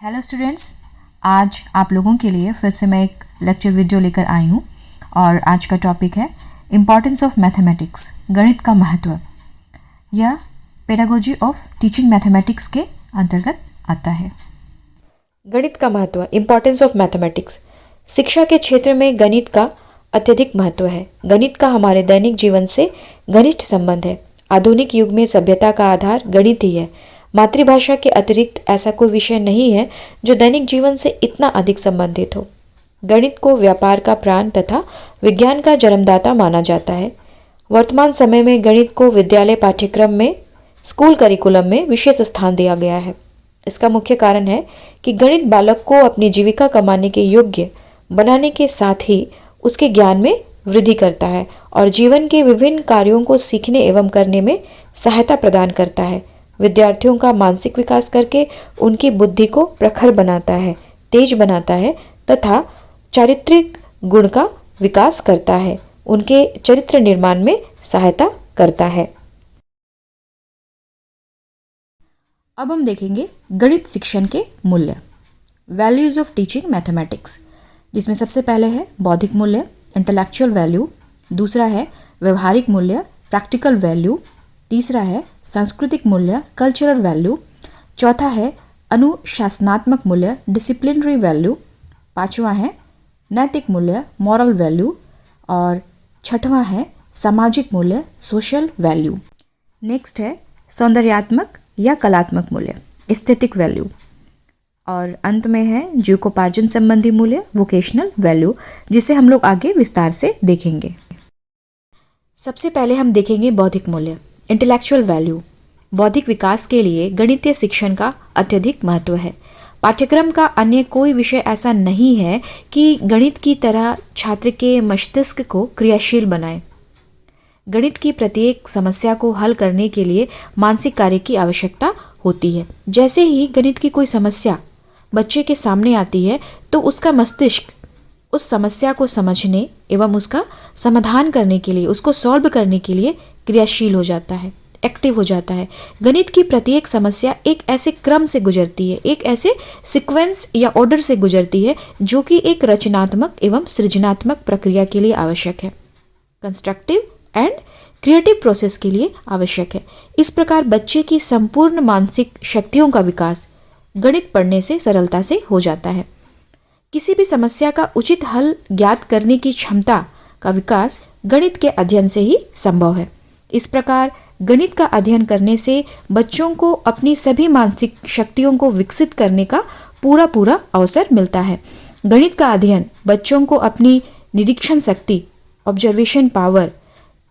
Hello students, आज आप लोगों के लिए फिर से मैं एक लेक्चर वीडियो लेकर आई हूँ और आज का टॉपिक है इम्पॉर्टेंस ऑफ मैथमेटिक्स, गणित का महत्व। यह पेडागोजी ऑफ टीचिंग मैथमेटिक्स के अंतर्गत आता है। गणित का महत्व, इम्पॉर्टेंस ऑफ मैथमेटिक्स। शिक्षा के क्षेत्र में गणित का अत्यधिक महत्व है। गणित का हमारे दैनिक जीवन से घनिष्ठ संबंध है। आधुनिक युग में सभ्यता का आधार गणित ही है। मातृभाषा के अतिरिक्त ऐसा कोई विषय नहीं है जो दैनिक जीवन से इतना अधिक संबंधित हो। गणित को व्यापार का प्राण तथा विज्ञान का जन्मदाता माना जाता है। वर्तमान समय में गणित को विद्यालय पाठ्यक्रम में, स्कूल करिकुलम में विशेष स्थान दिया गया है। इसका मुख्य कारण है कि गणित बालक को अपनी जीविका कमाने के योग्य बनाने के साथ ही उसके ज्ञान में वृद्धि करता है और जीवन के विभिन्न कार्यों को सीखने एवं करने में सहायता प्रदान करता है। विद्यार्थियों का मानसिक विकास करके उनकी बुद्धि को प्रखर बनाता है, तेज बनाता है तथा चारित्रिक गुण का विकास करता है, उनके चरित्र निर्माण में सहायता करता है। अब हम देखेंगे गणित शिक्षण के मूल्य, वैल्यूज ऑफ टीचिंग मैथमेटिक्स, जिसमें सबसे पहले है बौद्धिक मूल्य, इंटेलेक्चुअल वैल्यू। दूसरा है व्यवहारिक मूल्य, प्रैक्टिकल वैल्यू। तीसरा है सांस्कृतिक मूल्य, कल्चरल वैल्यू। चौथा है अनुशासनात्मक मूल्य, डिसिप्लिनरी वैल्यू। पांचवा है नैतिक मूल्य, मॉरल वैल्यू। और छठवां है सामाजिक मूल्य, सोशल वैल्यू। नेक्स्ट है सौंदर्यात्मक या कलात्मक मूल्य, एस्थेटिक वैल्यू। और अंत में है जीविकोपार्जन संबंधी मूल्य, वोकेशनल वैल्यू, जिसे हम लोग आगे विस्तार से देखेंगे। सबसे पहले हम देखेंगे बौद्धिक मूल्य, इंटेलेक्चुअल वैल्यू। बौद्धिक विकास के लिए गणितीय शिक्षण का अत्यधिक महत्व है। पाठ्यक्रम का अन्य कोई विषय ऐसा नहीं है कि गणित की तरह छात्र के मस्तिष्क को क्रियाशील बनाए। गणित की प्रत्येक समस्या को हल करने के लिए मानसिक कार्य की आवश्यकता होती है। जैसे ही गणित की कोई समस्या बच्चे के सामने आती है तो उसका मस्तिष्क उस समस्या को समझने एवं उसका समाधान करने के लिए, उसको सॉल्व करने के लिए क्रियाशील हो जाता है, एक्टिव हो जाता है। गणित की प्रत्येक समस्या एक ऐसे क्रम से गुजरती है, एक ऐसे सीक्वेंस या ऑर्डर से गुजरती है जो कि एक रचनात्मक एवं सृजनात्मक प्रक्रिया के लिए आवश्यक है, कंस्ट्रक्टिव एंड क्रिएटिव प्रोसेस के लिए आवश्यक है। इस प्रकार बच्चे की संपूर्ण मानसिक शक्तियों का विकास गणित पढ़ने से सरलता से हो जाता है। किसी भी समस्या का उचित हल ज्ञात करने की क्षमता का विकास गणित के अध्ययन से ही संभव है। इस प्रकार गणित का अध्ययन करने से बच्चों को अपनी सभी मानसिक शक्तियों को विकसित करने का पूरा अवसर मिलता है। गणित का अध्ययन बच्चों को अपनी निरीक्षण शक्ति, ऑब्जर्वेशन पावर,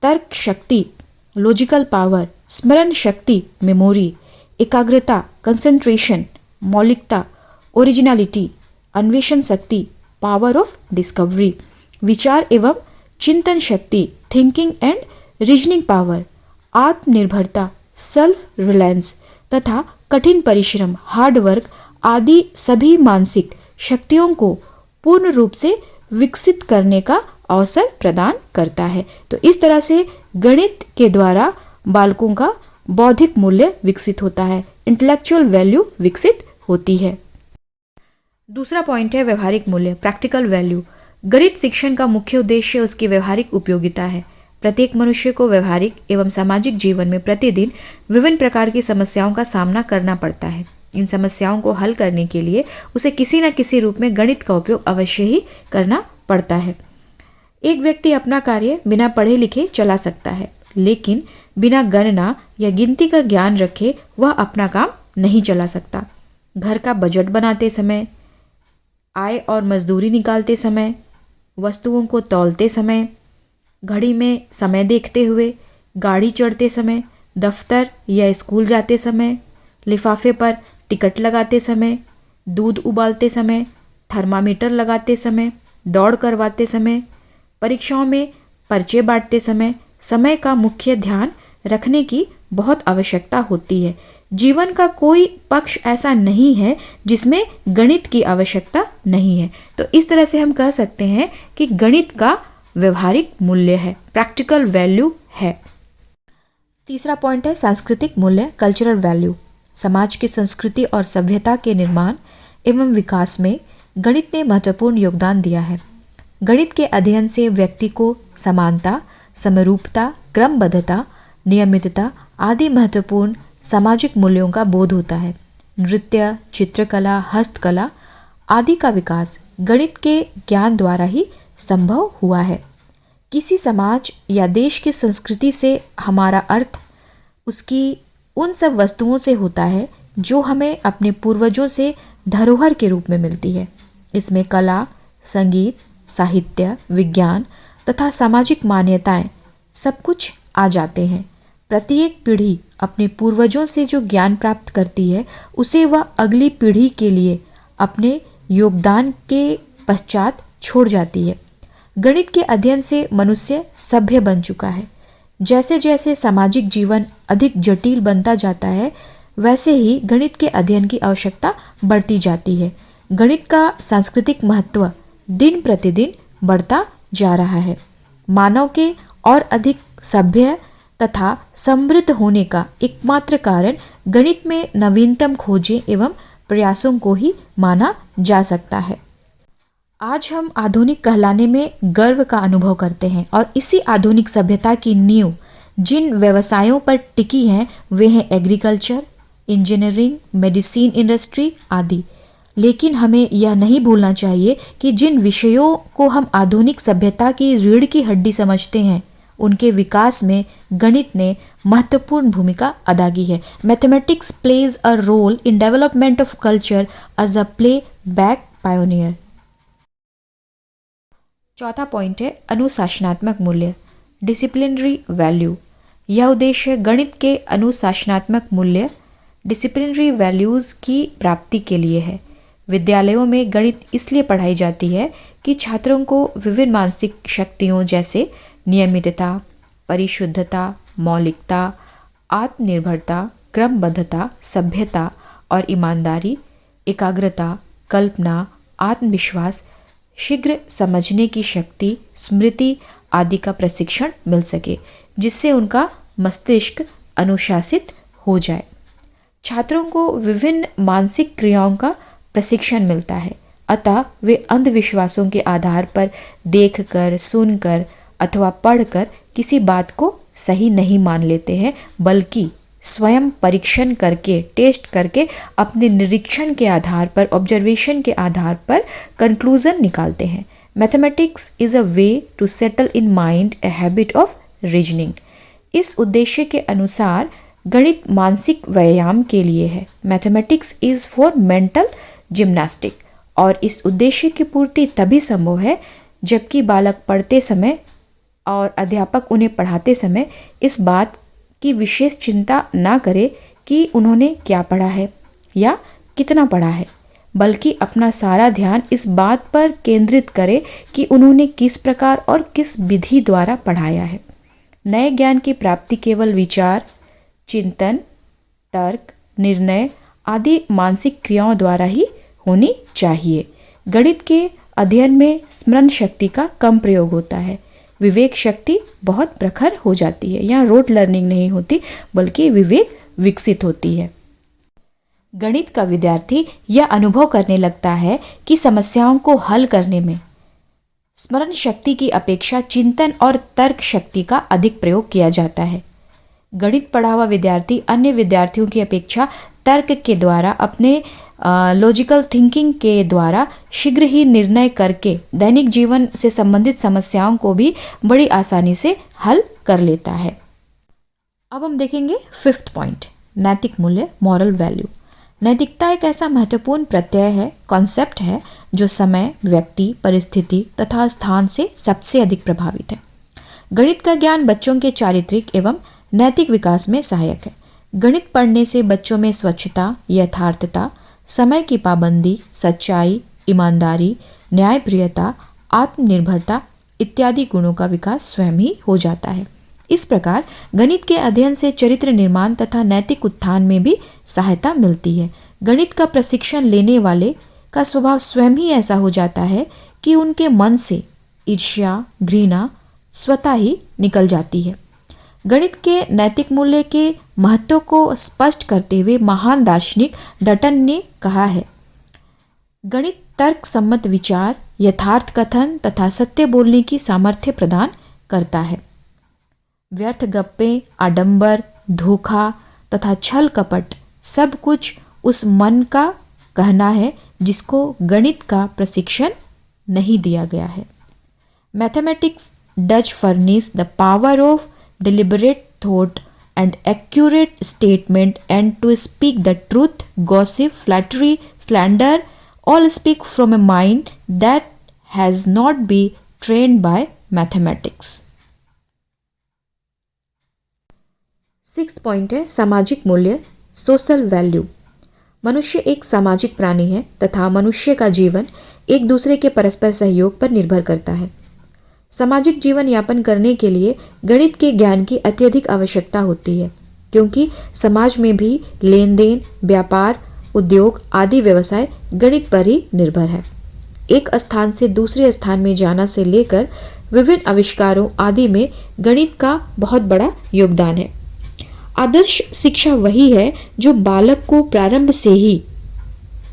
तर्क शक्ति, लॉजिकल पावर, स्मरण शक्ति, मेमोरी, एकाग्रता, कंसंट्रेशन, मौलिकता, ओरिजिनलिटी, अन्वेषण शक्ति, पावर ऑफ डिस्कवरी, विचार एवं चिंतन शक्ति, थिंकिंग एंड रीजनिंग पावर, आत्मनिर्भरता, सेल्फ रिलायंस तथा कठिन परिश्रम, हार्ड वर्क आदि सभी मानसिक शक्तियों को पूर्ण रूप से विकसित करने का अवसर प्रदान करता है। तो इस तरह से गणित के द्वारा बालकों का बौद्धिक मूल्य विकसित होता है, इंटेलेक्चुअल वैल्यू विकसित होती है। दूसरा पॉइंट है व्यवहारिक मूल्य, प्रैक्टिकल वैल्यू। गणित शिक्षण का मुख्य उद्देश्य उसकी व्यवहारिक उपयोगिता है। प्रत्येक मनुष्य को व्यवहारिक एवं सामाजिक जीवन में प्रतिदिन विभिन्न प्रकार की समस्याओं का सामना करना पड़ता है। इन समस्याओं को हल करने के लिए उसे किसी न किसी रूप में गणित का उपयोग अवश्य ही करना पड़ता है। एक व्यक्ति अपना कार्य बिना पढ़े लिखे चला सकता है, लेकिन बिना गणना या गिनती का ज्ञान रखे वह अपना काम नहीं चला सकता। घर का बजट बनाते समय, आय और मजदूरी निकालते समय, वस्तुओं को तौलते समय, घड़ी में समय देखते हुए, गाड़ी चढ़ते समय, दफ्तर या स्कूल जाते समय, लिफाफे पर टिकट लगाते समय, दूध उबालते समय, थर्मामीटर लगाते समय, दौड़ करवाते समय, परीक्षाओं में पर्चे बांटते समय का मुख्य ध्यान रखने की बहुत आवश्यकता होती है। जीवन का कोई पक्ष ऐसा नहीं है जिसमें गणित की आवश्यकता नहीं है। तो इस तरह से हम कह सकते हैं कि गणित का व्यवहारिक मूल्य है, प्रैक्टिकल वैल्यू है। तीसरा पॉइंट है सांस्कृतिक मूल्य, कल्चरल वैल्यू। समाज की संस्कृति और सभ्यता के निर्माण एवं विकास में गणित ने महत्वपूर्ण योगदान दिया है। गणित के अध्ययन से व्यक्ति को समानता, समरूपता, क्रमबद्धता, नियमितता आदि महत्वपूर्ण सामाजिक मूल्यों का बोध होता है। नृत्य, चित्रकला, हस्तकला आदि का विकास गणित के ज्ञान द्वारा ही संभव हुआ है। किसी समाज या देश की संस्कृति से हमारा अर्थ उसकी उन सब वस्तुओं से होता है जो हमें अपने पूर्वजों से धरोहर के रूप में मिलती है। इसमें कला, संगीत, साहित्य, विज्ञान तथा सामाजिक मान्यताएं सब कुछ आ जाते हैं। प्रत्येक पीढ़ी अपने पूर्वजों से जो ज्ञान प्राप्त करती है उसे वह अगली पीढ़ी के लिए अपने योगदान के पश्चात छोड़ जाती है। गणित के अध्ययन से मनुष्य सभ्य बन चुका है। जैसे जैसे सामाजिक जीवन अधिक जटिल बनता जाता है वैसे ही गणित के अध्ययन की आवश्यकता बढ़ती जाती है। गणित का सांस्कृतिक महत्व दिन प्रतिदिन बढ़ता जा रहा है। मानव के और अधिक सभ्य तथा समृद्ध होने का एकमात्र कारण गणित में नवीनतम खोजें एवं प्रयासों को ही माना जा सकता है। आज हम आधुनिक कहलाने में गर्व का अनुभव करते हैं और इसी आधुनिक सभ्यता की नींव जिन व्यवसायों पर टिकी हैं वे हैं एग्रीकल्चर, इंजीनियरिंग, मेडिसिन इंडस्ट्री आदि। लेकिन हमें यह नहीं भूलना चाहिए कि जिन विषयों को हम आधुनिक सभ्यता की रीढ़ की हड्डी समझते हैं उनके विकास में गणित ने महत्वपूर्ण भूमिका अदा की है। Mathematics plays a role in development of culture as a play back pioneer. चौथा पॉइंट है अनुशासनात्मक मूल्य, डिसिप्लिनरी वैल्यू। यह उद्देश्य गणित के अनुशासनात्मक मूल्य, डिसिप्लिनरी वैल्यूज़ की प्राप्ति के लिए है। विद्यालयों में गणित इसलिए पढ़ाई जाती है कि छात्रों को विभिन्न मानसिक शक्तियों जैसे नियमितता, परिशुद्धता, मौलिकता, आत्मनिर्भरता, क्रमबद्धता, सभ्यता और ईमानदारी, एकाग्रता, कल्पना, आत्मविश्वास, शीघ्र समझने की शक्ति, स्मृति आदि का प्रशिक्षण मिल सके जिससे उनका मस्तिष्क अनुशासित हो जाए। छात्रों को विभिन्न मानसिक क्रियाओं का प्रशिक्षण मिलता है, अतः वे अंधविश्वासों के आधार पर देखकर, सुनकर अथवा पढ़कर किसी बात को सही नहीं मान लेते हैं, बल्कि स्वयं परीक्षण करके, टेस्ट करके, अपने निरीक्षण के आधार पर, ऑब्जर्वेशन के आधार पर कंक्लूजन निकालते हैं। Mathematics is a way to settle in mind a habit of reasoning. इस उद्देश्य के अनुसार गणित मानसिक व्यायाम के लिए है। Mathematics is for mental gymnastic और इस उद्देश्य की पूर्ति तभी संभव है जबकि बालक पढ़ते समय और अध्यापक उन्हें पढ़ाते समय इस बात की विशेष चिंता ना करे कि उन्होंने क्या पढ़ा है या कितना पढ़ा है, बल्कि अपना सारा ध्यान इस बात पर केंद्रित करे कि उन्होंने किस प्रकार और किस विधि द्वारा पढ़ाया है। नए ज्ञान की प्राप्ति केवल विचार, चिंतन, तर्क, निर्णय आदि मानसिक क्रियाओं द्वारा ही होनी चाहिए। गणित के अध्ययन में स्मरण शक्ति का कम प्रयोग होता है, विवेक शक्ति बहुत प्रखर हो जाती है। यहाँ रोट लर्निंग नहीं होती बल्कि विवेक विकसित होती है। गणित का विद्यार्थी यह अनुभव करने लगता है कि समस्याओं को हल करने में स्मरण शक्ति की अपेक्षा चिंतन और तर्क शक्ति का अधिक प्रयोग किया जाता है। गणित पढ़ा हुआ विद्यार्थी अन्य विद्यार्थियों की अपेक्षा तर्क के द्वारा, अपने लॉजिकल थिंकिंग के द्वारा शीघ्र ही निर्णय करके दैनिक जीवन से संबंधित समस्याओं को भी बड़ी आसानी से हल कर लेता है। अब हम देखेंगे फिफ्थ पॉइंट, नैतिक मूल्य, मॉरल वैल्यू। नैतिकता एक ऐसा महत्वपूर्ण प्रत्यय है, कॉन्सेप्ट है जो समय, व्यक्ति, परिस्थिति तथा स्थान से सबसे अधिक प्रभावित है। गणित का ज्ञान बच्चों के चारित्रिक एवं नैतिक विकास में सहायक है। गणित पढ़ने से बच्चों में स्वच्छता, यथार्थता, समय की पाबंदी, सच्चाई, ईमानदारी, न्यायप्रियता, आत्मनिर्भरता इत्यादि गुणों का विकास स्वयं ही हो जाता है। इस प्रकार गणित के अध्ययन से चरित्र निर्माण तथा नैतिक उत्थान में भी सहायता मिलती है। गणित का प्रशिक्षण लेने वाले का स्वभाव स्वयं ही ऐसा हो जाता है कि उनके मन से ईर्ष्या, घृणा स्वतः ही निकल जाती है। गणित के नैतिक मूल्य के महत्व को स्पष्ट करते हुए महान दार्शनिक डटन ने कहा है, गणित तर्क सम्मत विचार, यथार्थ कथन तथा सत्य बोलने की सामर्थ्य प्रदान करता है। व्यर्थ गप्पे, आडंबर, धोखा तथा छल कपट सब कुछ उस मन का कहना है जिसको गणित का प्रशिक्षण नहीं दिया गया है। Mathematics does furnish the power of deliberate thought and accurate statement, and to speak the truth, gossip, flattery, slander, all speak from a mind that has not been trained by mathematics. 6th point है सामाजिक मूल्य, social value. मनुष्य एक सामाजिक प्राणी है तथा मनुष्य का जीवन एक दूसरे के परस्पर सहयोग पर निर्भर करता है। सामाजिक जीवन यापन करने के लिए गणित के ज्ञान की अत्यधिक आवश्यकता होती है, क्योंकि समाज में भी लेन देन, व्यापार, उद्योग आदि व्यवसाय गणित पर ही निर्भर है। एक स्थान से दूसरे स्थान में जाना से लेकर विभिन्न आविष्कारों आदि में गणित का बहुत बड़ा योगदान है। आदर्श शिक्षा वही है जो बालक को प्रारंभ से ही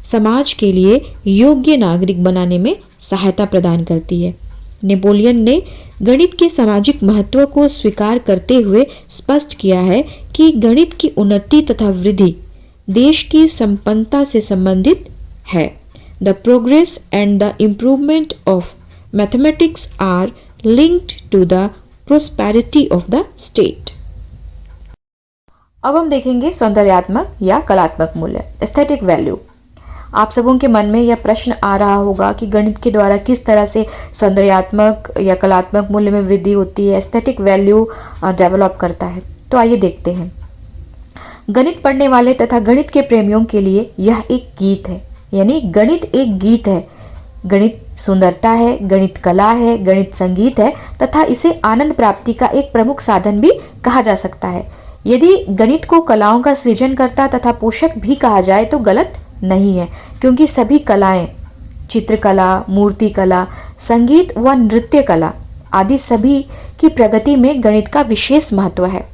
समाज के लिए योग्य नागरिक बनाने में सहायता प्रदान करती है। नेपोलियन ने गणित के सामाजिक महत्व को स्वीकार करते हुए स्पष्ट किया है कि गणित की उन्नति तथा वृद्धि देश की संपन्नता से संबंधित है। The progress and the improvement of mathematics are linked to the prosperity of the state. अब हम देखेंगे सौंदर्यात्मक या कलात्मक मूल्य, एस्थेटिक वैल्यू। आप सबों के मन में यह प्रश्न आ रहा होगा कि गणित के द्वारा किस तरह से सौंदर्यात्मक या कलात्मक मूल्य में वृद्धि होती है, एस्थेटिक वैल्यू डेवलप करता है। तो आइए देखते हैं। गणित पढ़ने वाले तथा गणित के प्रेमियों के लिए यह एक गीत है, यानी गणित एक गीत है। गणित सुंदरता है, गणित कला है, गणित संगीत है तथा इसे आनंद प्राप्ति का एक प्रमुख साधन भी कहा जा सकता है। यदि गणित को कलाओं का सृजनकर्ता तथा पोषक भी कहा जाए तो गलत नहीं है, क्योंकि सभी कलाएं, चित्रकला, मूर्तिकला, संगीत व नृत्य कला आदि सभी की प्रगति में गणित का विशेष महत्व है।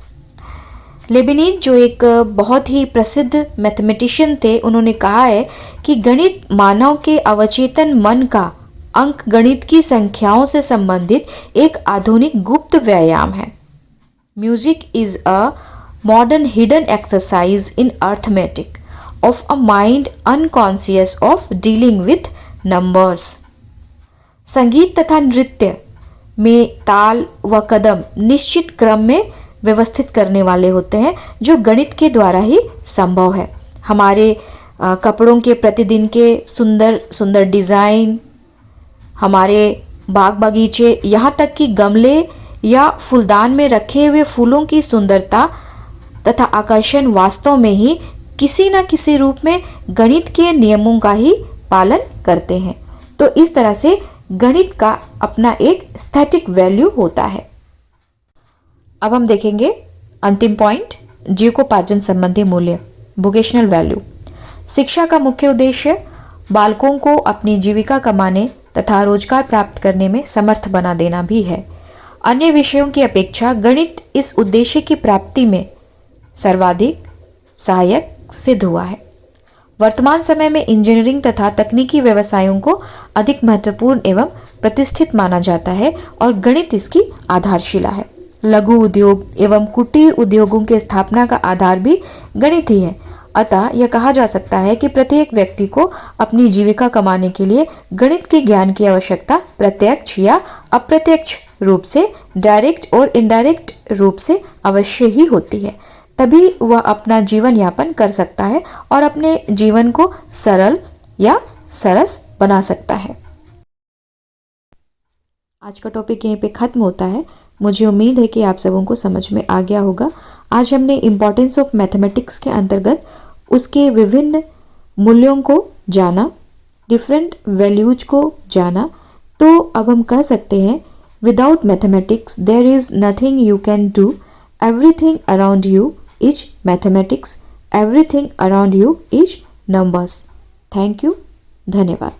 लेबिनिज जो एक बहुत ही प्रसिद्ध मैथमेटिशियन थे, उन्होंने कहा है कि गणित मानव के अवचेतन मन का अंक गणित की संख्याओं से संबंधित एक आधुनिक गुप्त व्यायाम है। Music is a modern hidden exercise in arithmetic of a mind unconscious of dealing with numbers। संगीत तथा नृत्य में ताल व कदम निश्चित क्रम में व्यवस्थित करने वाले होते हैं, जो गणित के द्वारा ही संभव है। हमारे कपड़ों के प्रतिदिन के सुंदर सुंदर डिज़ाइन, हमारे बाग बगीचे, यहाँ तक कि गमले या फूलदान में रखे हुए फूलों की सुंदरता तथा आकर्षण वास्तव में ही किसी न किसी रूप में गणित के नियमों का ही पालन करते हैं। तो इस तरह से गणित का अपना एक एस्थेटिक वैल्यू होता है। अब हम देखेंगे अंतिम पॉइंट, जीविकोपार्जन संबंधी मूल्य, वोकेशनल वैल्यू। शिक्षा का मुख्य उद्देश्य बालकों को अपनी जीविका कमाने तथा रोजगार प्राप्त करने में समर्थ बना देना भी है। अन्य विषयों की अपेक्षा गणित इस उद्देश्य की प्राप्ति में सर्वाधिक सहायक सिद्ध हुआ है। वर्तमान समय में इंजीनियरिंग तथा तकनीकी व्यवसायों को अधिक महत्वपूर्ण एवं प्रतिष्ठित माना जाता है और गणित इसकी आधारशिला है। लघु उद्योग एवं कुटीर उद्योगों के स्थापना का आधार भी गणित ही है। अतः यह कहा जा सकता है कि प्रत्येक व्यक्ति को अपनी जीविका कमाने के लिए गणित के ज्ञान की आवश्यकता प्रत्यक्ष या अप्रत्यक्ष रूप से, डायरेक्ट और इनडायरेक्ट रूप से अवश्य ही होती है। तभी वह अपना जीवन यापन कर सकता है और अपने जीवन को सरल या सरस बना सकता है। आज का टॉपिक यहीं पे ख़त्म होता है। मुझे उम्मीद है कि आप सबों को समझ में आ गया होगा। आज हमने इम्पोर्टेंस ऑफ मैथमेटिक्स के अंतर्गत उसके विभिन्न मूल्यों को जाना, डिफरेंट वैल्यूज को जाना। तो अब हम कह सकते हैं, without mathematics there is nothing you can do, everything around you is mathematics, everything around you is numbers। Thank you, धन्यवाद।